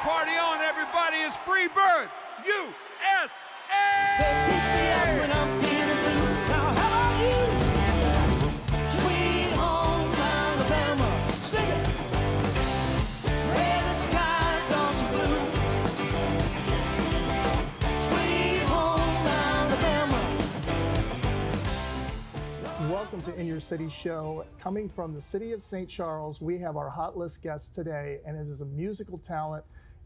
Party on, everybody. It's FREEBIRD USA. They pick me up when I'm feeling blue. Now how about you? Sweet home Alabama, sing it. Where the skies are so blue. Sweet home Alabama. Welcome to In Your City Show. Coming from the city of St. Charles, we have our hot list guest today, and it is a musical talent,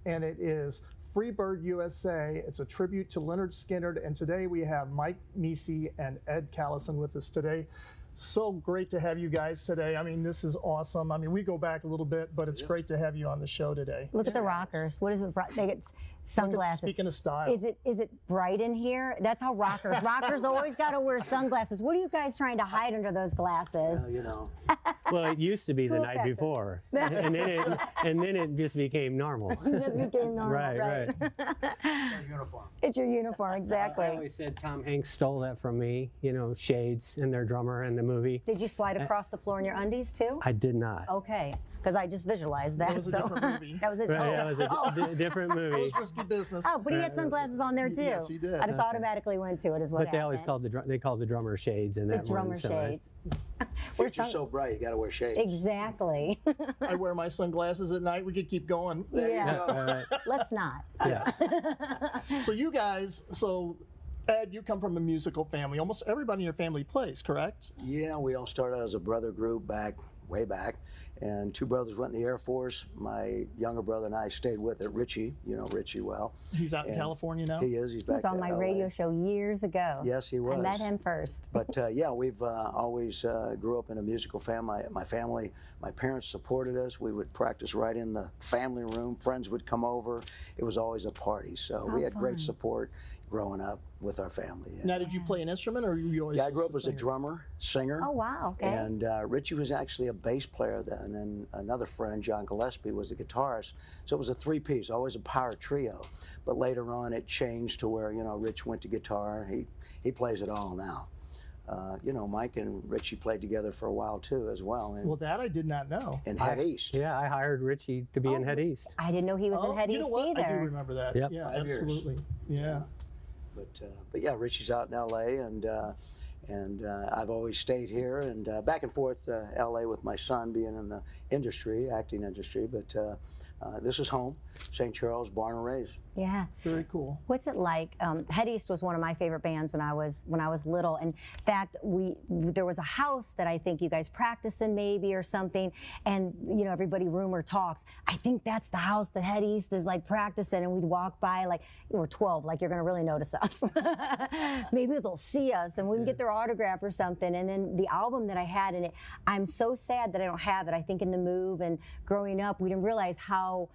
and it is FREEBIRD USA. It's a tribute to Lynyrd Skynyrd, and today we have Mike Mesey and Ed Callison with us today. So great to have you guys today. I mean, this is awesome. I mean, we go back a little bit, but it's great to have you on the show today. Look at the rockers. What is it? They get sunglasses. Speaking of style. Is it bright in here? That's how rockers always got to wear sunglasses. What are you guys trying to hide under those glasses? Well, you know. Well, it used to be the night before, and then it just became normal. It just became normal, right. Uniform. It's your uniform, exactly. I always said Tom Hanks stole that from me. You know, Shades and their drummer in the movie. Did you slide across the floor in your undies too? I did not. Okay, because I just visualized that. That was a different movie. That was a, Right, that was a different movie. It was risky business. Oh, but he had sunglasses on there too. Yes, he did. I just automatically went to it as what But they always happened. called the drummer Shades in that the drummer one. shades. Future's so bright, you got to wear shades. Exactly. I wear my sunglasses at night. We could keep going. Yeah. Let's not. Yes. So you guys, Ed, you come from a musical family. Almost everybody in your family plays, correct? Yeah, we all started out as a brother group way back, and two brothers went in the Air Force. My younger brother and I stayed with it. Richie, you know Richie well. He's out in California now? He is. He's He back was on to my LA. radio show years ago. Yes, he was. I met him first. But yeah, we've always grew up in a musical family. My family, my parents supported us. We would practice right in the family room. Friends would come over. It was always a party. So we had great support growing up with our family. Yeah. Now, did you play an instrument, or were you always Yeah, I grew up just as a drummer, singer. Oh, wow. Okay. And Richie was actually a bass player then, and another friend, John Gillespie, was a guitarist. So it was a three-piece, always a power trio. But later on, it changed to where, you know, Rich went to guitar. He plays it all now. You know, Mike and Richie played together for a while too, as well. Well, that I did not know. And Head East. Yeah, I hired Richie to be in Head East. I didn't know he was in Head you East know what? either. I do remember that. Yep. Yeah, 5 years. absolutely. Yeah. But yeah, Richie's out in L.A. and I've always stayed here and back and forth to L.A. with my son being in the industry, acting industry. But this is home, St. Charles, born and raised. Yeah. Very cool. What's it like? Head East was one of my favorite bands when I was little. In fact, there was a house that I think you guys practiced in maybe or something, and you know everybody rumor talks. I think that's the house that Head East is like practicing, and we'd walk by like we're 12, like you're gonna really notice us. Maybe they'll see us and we can get their autograph or something. And then the album that I had in it, I'm so sad that I don't have it. I think in the move and growing up, we didn't realize how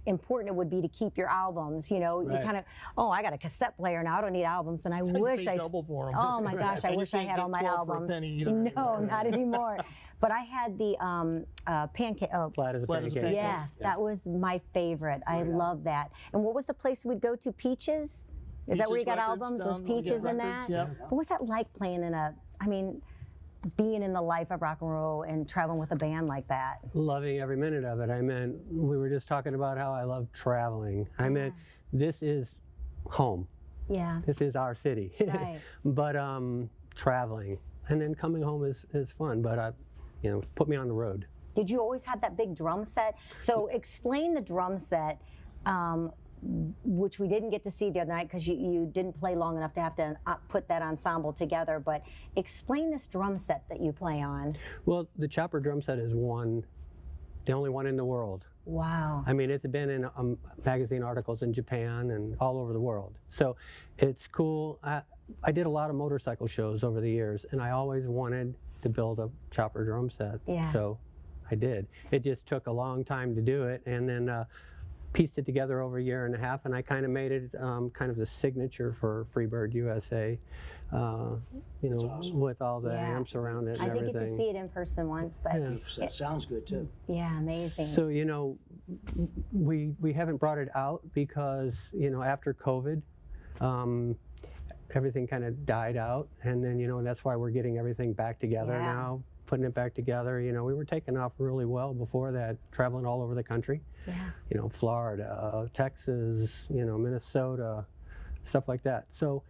important it would be to keep your albums. You know, you kind of, oh, I got a cassette player now. I don't need albums, and I wish pay double for 'em. Oh my gosh, I And you wish I can't had get all my 12 for a albums. penny either No, anymore. not anymore. But I had the pancake. Oh, Flat as a Flat as a pancake. pancake. yes, that was my favorite. I love that. And what was the place we'd go to? Peaches. Is that where you Peaches got Records albums? down- Was Peaches yeah, in Records, that? yeah. What was that like playing in being in the life of rock and roll and traveling with a band like that? Loving every minute of it. I meant, we were just talking about how I love traveling. I meant, this is home. Yeah. This is our city. Right. But traveling and then coming home is fun. But you know, put me on the road. Did you always have that big drum set? So explain the drum set, which we didn't get to see the other night because you didn't play long enough to have to put that ensemble together. But explain this drum set that you play on. Well, the chopper drum set is the only one in the world. Wow. I mean, it's been in magazine articles in Japan and all over the world. So it's cool. I did a lot of motorcycle shows over the years, and I always wanted to build a chopper drum set. Yeah. So I did. It just took a long time to do it, and then pieced it together over a year and a half, and I kind of made it kind of the signature for FREEBIRD USA, you know, awesome. with all the Yeah. amps around it and I did everything. get to see it in person once, but Yeah. Sounds good too. yeah, amazing. So, you know, we haven't brought it out because, you know, after COVID, everything kind of died out, and then, you know, that's why we're getting everything back together Yeah. now. putting it back together. You know, we were taking off really well before that, traveling all over the country. Yeah. You know, Florida, Texas, you know, Minnesota, stuff like that. So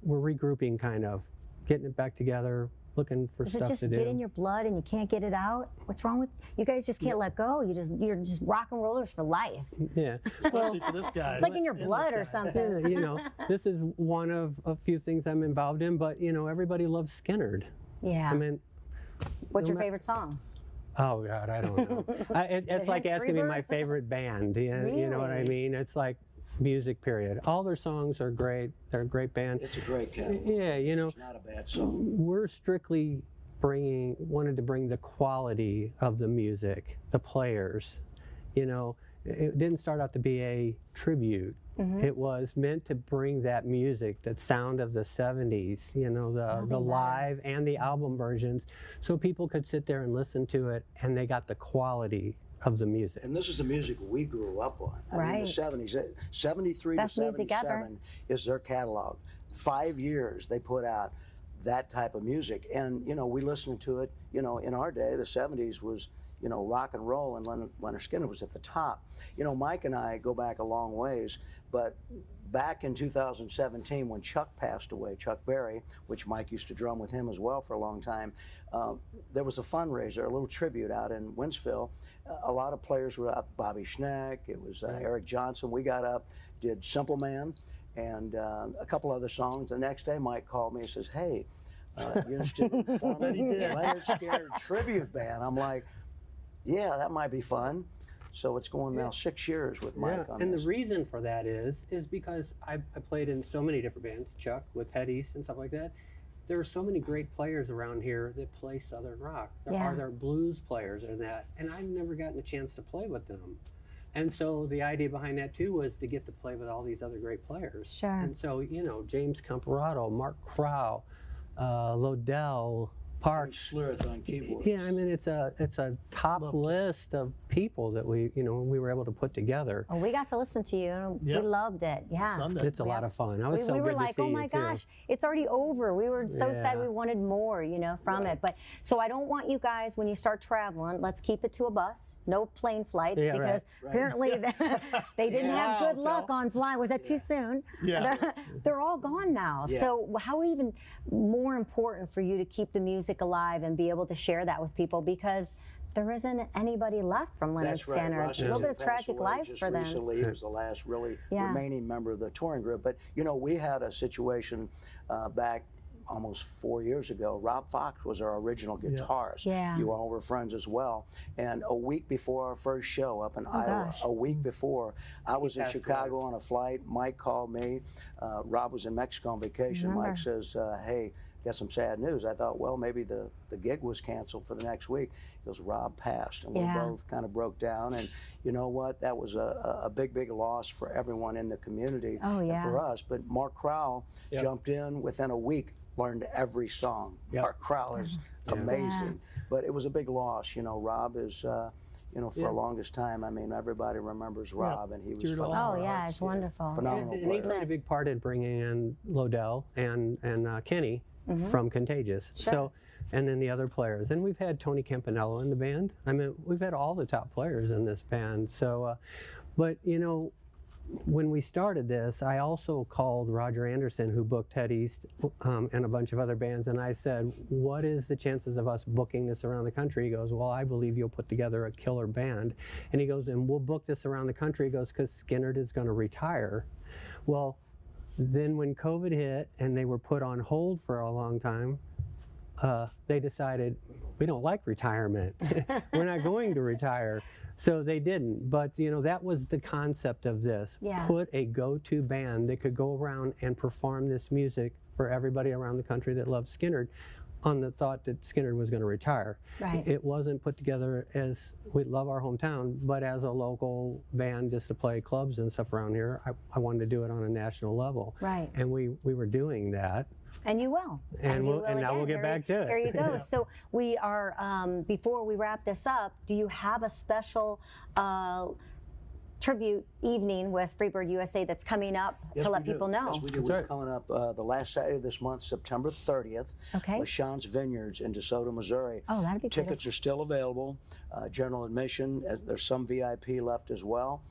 we're regrouping, kind of getting it back together, looking for Does stuff it just to do. get in your blood and you can't get it out? What's wrong with you guys? Just can't let go. You're just rock and rollers for life. Yeah. Especially for this guy. It's like in your blood or something. Yeah, you know, this is one of a few things I'm involved in, but you know, everybody loves Skynyrd. Yeah. I mean, What's your favorite song? oh God, I don't know. It's like hence asking me FREEBIRD? my favorite band. You know what I Really? mean? It's like music, period. All their songs are great. They're a great band. It's a great catalog. Yeah, you know, It's not a bad song. we're strictly wanted to bring the quality of the music, the players. You know, it didn't start out to be a tribute. It was meant to bring that music, that sound of the 70s, you know, the live and the album versions, so people could sit there and listen to it and they got the quality of the music. And this is the music we grew up on. I mean, Right. the 70s, 73 Best to music ever. 77 is their catalog. 5 years they put out that type of music. And, you know, we listened to it, you know, in our day, the 70s was, you know, rock and roll, and Lynyrd Skynyrd was at the top. You know, Mike and I go back a long ways, but back in 2017 when Chuck passed away, Chuck Berry, which Mike used to drum with him as well for a long time, there was a fundraiser, a little tribute out in Winsville. A lot of players were out, Bobby Schneck, it was Eric Johnson. We got up, did Simple Man, and a couple other songs. The next day Mike called me and says, hey, you interested in forming the Lynyrd Skynyrd tribute band? I'm like, yeah, that might be fun. So it's going now 6 years with Mike on and this. the reason for that is because I played in so many different bands, Chuck with Head East and stuff like that. There are so many great players around here that play Southern rock. There are blues players and that, and I've never gotten a chance to play with them. And so the idea behind that too was to get to play with all these other great players. Sure. And so, you know, James Comparato, Mark Crowell, Lodell Parks. Schlereth on keyboard. Yeah, I mean, it's a top list of people that we were able to put together. Oh, we got to listen to you. And Yep. We loved it. Yeah. Sunday. It's a lot of fun. I was so we were good like, to see oh my you too. gosh, it's already over. We were so sad Yeah. we wanted more, you know, from it. But so I don't want you guys, when you start traveling, let's keep it to a bus, no plane flights, Yeah, because right. apparently they didn't have good Wow, luck Phil. on flying. Was that too soon? Yeah. They're all gone now. Yeah. So how even more important for you to keep the music alive and be able to share that with people, because there isn't anybody left from Lynyrd That's right. Skynyrd. A Washington little bit of passed tragic away lives just for them. recently. He was the last really Yeah. remaining member of the touring group. But, you know, we had a situation back almost 4 years ago. Rob Fox was our original guitarist. Yeah. You all were friends as well. And a week before our first show up in Iowa, gosh. a week before, I was in passed Chicago on a flight. Mike called me. Rob was in Mexico on vacation. Remember. Mike says, hey, got some sad news. I thought, well, maybe the gig was canceled for the next week. He goes, Rob passed, and we Yeah. both kind of broke down. And you know what? That was a big, big loss for everyone in the community Oh, yeah. and for us. But Mark Crowell jumped in within a week, learned every song. Mark Crowell is amazing. But it was a big loss. You know, Rob is, you know, for the longest time, I mean, everybody remembers Rob, and he was Dear to all phenomenal. Oh yeah, it's wonderful. Phenomenal And he player. played a big part in bringing in Lodell and Kenny from Contagious. Sure. So, and then the other players. And we've had Tony Campanella in the band. I mean, we've had all the top players in this band. So, but you know, when we started this, I also called Roger Anderson, who booked Head East and a bunch of other bands, and I said, what is the chances of us booking this around the country? He goes, well, I believe you'll put together a killer band. And he goes, and we'll book this around the country. He goes, because Skynyrd is going to retire. Well, then when COVID hit and they were put on hold for a long time, they decided, we don't like retirement. We're not going to retire. So they didn't. But, you know, that was the concept of this. Yeah. Put a go-to band that could go around and perform this music for everybody around the country that loves Skynyrd, on the thought that Skynyrd was going to retire. Right. It wasn't put together as, we love our hometown, but as a local band just to play clubs and stuff around here. I wanted to do it on a national level. Right. And we were doing that. And you will. And you we'll- will and now we'll again. get back to it. Here you go. So we are, before we wrap this up, do you have a special tribute evening with FREEBIRD USA that's coming up Yes, to we let do. people know. Yes, we do. That's We're right. coming up the last Saturday of this month, September 30th. Okay. LaChanze Vineyards in DeSoto, Missouri. Oh, that'd be Tickets are still available. General admission. There's some VIP left as well.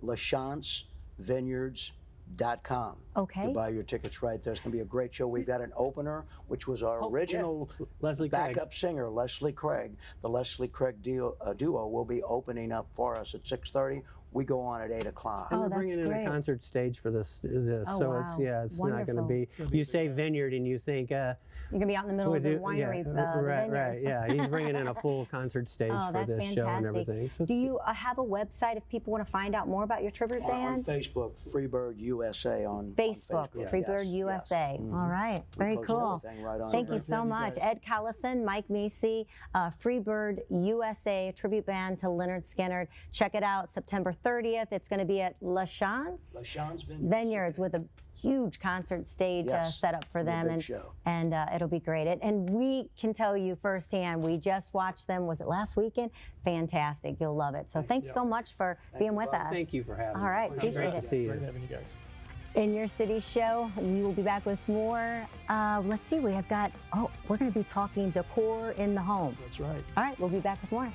LaChanzeVineyards.com. Okay. To buy your tickets right there. It's going to be a great show. We've got an opener, which was our original Leslie Craig. backup singer, Leslie Craig. The Leslie Craig duo will be opening up for us at 6:30. We go on at 8 o'clock. And Oh, we're that's bringing in great. a concert stage for this. Oh, So wow. it's it's not going to Wonderful. be. You say vineyard and you think. You're gonna be out in the middle of the winery, the right, vineyards. yeah. He's bringing in a full concert stage Oh, for that's this show and fantastic. everything. So Do you have a website if people want to find out more about your tribute On band? Facebook, FREEBIRD USA on Facebook, Facebook. FREEBIRD Yes, USA. yes. All right, We very post cool. everything right on Thank there. you so Have you much. guys. Ed Callison, Mike Mesey, FREEBIRD USA, tribute band to Lynyrd Skynyrd. Check it out, September 30th. It's going to be at LaChanze LaChanze Vineyards with a huge concert stage Yes, set up for it'll be a them, big and show. it'll be great. And we can tell you firsthand, we just watched them. Was it last weekend? Fantastic. You'll love it. So thanks so much for being with us. thank you for having All me. right, It's appreciate great it. to see you. Great having you guys. In Your City show, we will be back with more. Let's see, we have got, we're going to be talking decor in the home. That's right. All right, we'll be back with more.